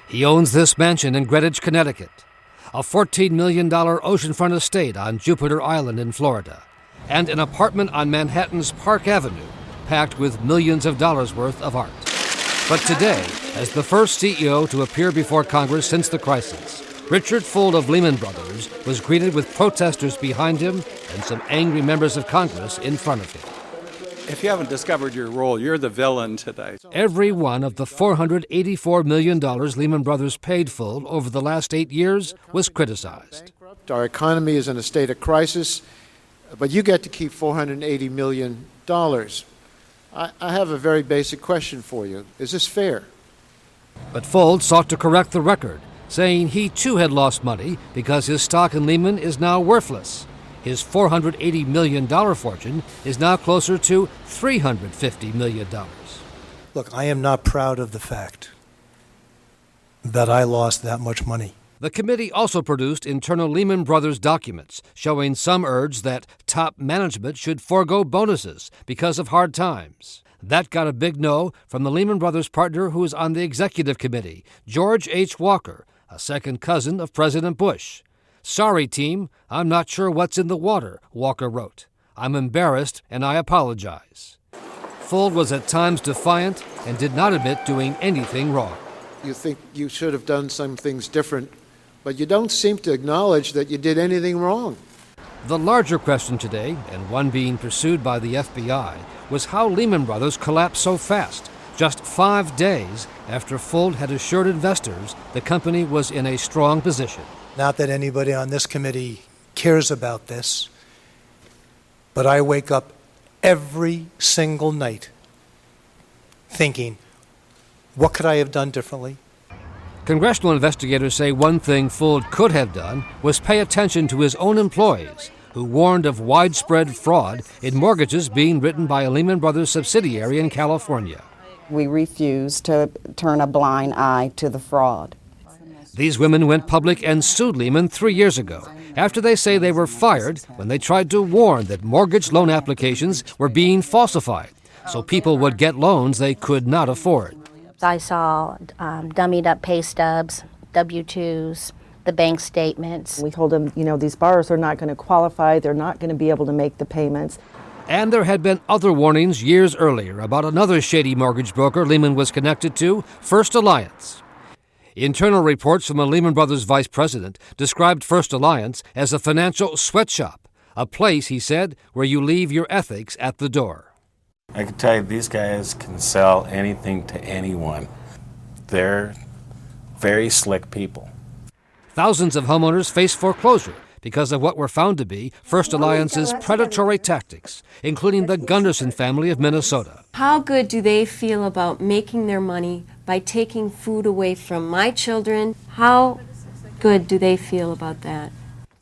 He owns this mansion in Greenwich, Connecticut, a $14 million oceanfront estate on Jupiter Island in Florida, and an apartment on Manhattan's Park Avenue packed with millions of dollars worth of art. But today, as the first CEO to appear before Congress since the crisis, Richard Fuld of Lehman Brothers was greeted with protesters behind him and some angry members of Congress in front of him. If you haven't discovered your role, you're the villain today. Every one of the $484 million Lehman Brothers paid Fuld over the last 8 years was criticized. Our economy is in a state of crisis, but you get to keep $480 million. I have a very basic question for you. Is this fair? But Fuld sought to correct the record, saying he too had lost money because his stock in Lehman is now worthless. His $480 million fortune is now closer to $350 million. Look, I am not proud of the fact that I lost that much money. The committee also produced internal Lehman Brothers documents showing some urged that top management should forego bonuses because of hard times. That got a big no from the Lehman Brothers partner who is on the executive committee, George H. Walker, a second cousin of President Bush. "Sorry, team, I'm not sure what's in the water," Walker wrote. "I'm embarrassed and I apologize." Fuld was at times defiant and did not admit doing anything wrong. You think you should have done some things different, but you don't seem to acknowledge that you did anything wrong. The larger question today, and one being pursued by the FBI, was how Lehman Brothers collapsed so fast, just 5 days after Fuld had assured investors the company was in a strong position. Not that anybody on this committee cares about this, but I wake up every single night thinking, what could I have done differently? Congressional investigators say one thing Fuld could have done was pay attention to his own employees, who warned of widespread fraud in mortgages being written by a Lehman Brothers subsidiary in California. We refuse to turn a blind eye to the fraud. These women went public and sued Lehman 3 years ago, after they say they were fired when they tried to warn that mortgage loan applications were being falsified, so people would get loans they could not afford. I saw dummied up pay stubs, W-2s, the bank statements. We told them, these borrowers are not going to qualify, they're not going to be able to make the payments. And there had been other warnings years earlier about another shady mortgage broker Lehman was connected to, First Alliance. Internal reports from a Lehman Brothers vice president described First Alliance as a financial sweatshop, a place, he said, where you leave your ethics at the door. I can tell you these guys can sell anything to anyone. They're very slick people. Thousands of homeowners face foreclosure because of what were found to be First Alliance's predatory tactics, including the Gunderson family of Minnesota. How good do they feel about making their money by taking food away from my children? How good do they feel about that?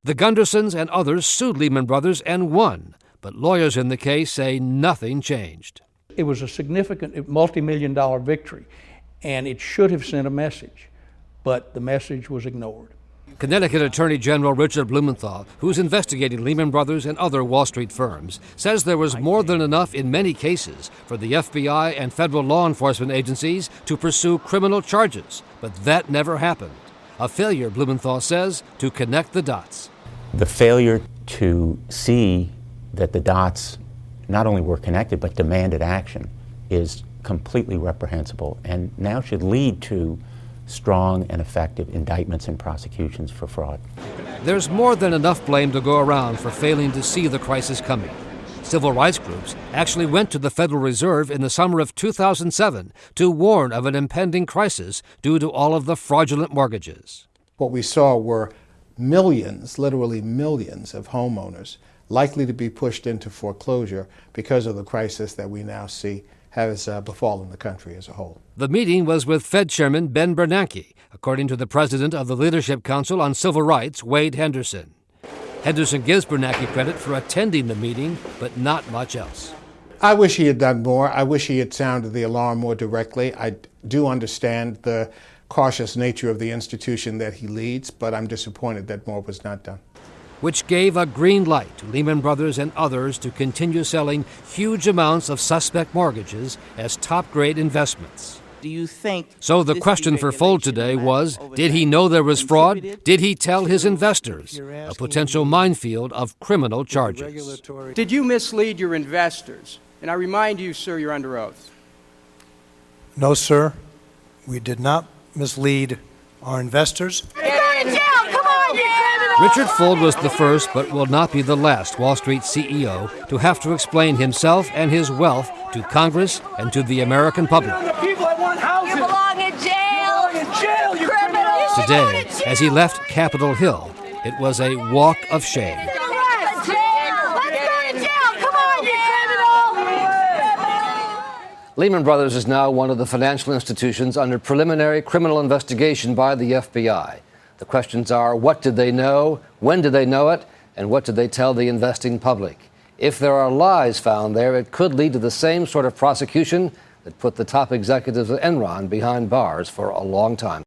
The Gundersons and others sued Lehman Brothers and won, but lawyers in the case say nothing changed. It was a significant multi-million-dollar victory, and it should have sent a message, but the message was ignored. Connecticut Attorney General Richard Blumenthal, who's investigating Lehman Brothers and other Wall Street firms, says there was more than enough in many cases for the FBI and federal law enforcement agencies to pursue criminal charges, but that never happened. A failure, Blumenthal says, to connect the dots. The failure to see that the dots not only were connected but demanded action is completely reprehensible and now should lead to strong and effective indictments and prosecutions for fraud. There's more than enough blame to go around for failing to see the crisis coming. Civil rights groups actually went to the Federal Reserve in the summer of 2007 to warn of an impending crisis due to all of the fraudulent mortgages. What we saw were millions, literally millions of homeowners likely to be pushed into foreclosure because of the crisis that we now see has befallen the country as a whole. The meeting was with Fed Chairman Ben Bernanke, according to the president of the Leadership Council on Civil Rights, Wade Henderson. Henderson gives Bernanke credit for attending the meeting, but not much else. I wish he had done more. I wish he had sounded the alarm more directly. I do understand the cautious nature of the institution that he leads, but I'm disappointed that more was not done. Which gave a green light to Lehman Brothers and others to continue selling huge amounts of suspect mortgages as top-grade investments. do you think? So the question for Fuld today was, did he know there was fraud? Did he tell his investors? A potential minefield of criminal charges. Did you mislead your investors? And I remind you, sir, you're under oath. No, sir. We did not mislead our investors. Richard Fuld was the first, but will not be the last Wall Street CEO to have to explain himself and his wealth to Congress and to the American public. People that want houses. You belong in jail. You belong in jail, you criminals. Today, as he left Capitol Hill, it was a walk of shame. Lehman Brothers is now one of the financial institutions under preliminary criminal investigation by the FBI. The questions are, what did they know, when did they know it, and what did they tell the investing public? If there are lies found there, it could lead to the same sort of prosecution that put the top executives of Enron behind bars for a long time.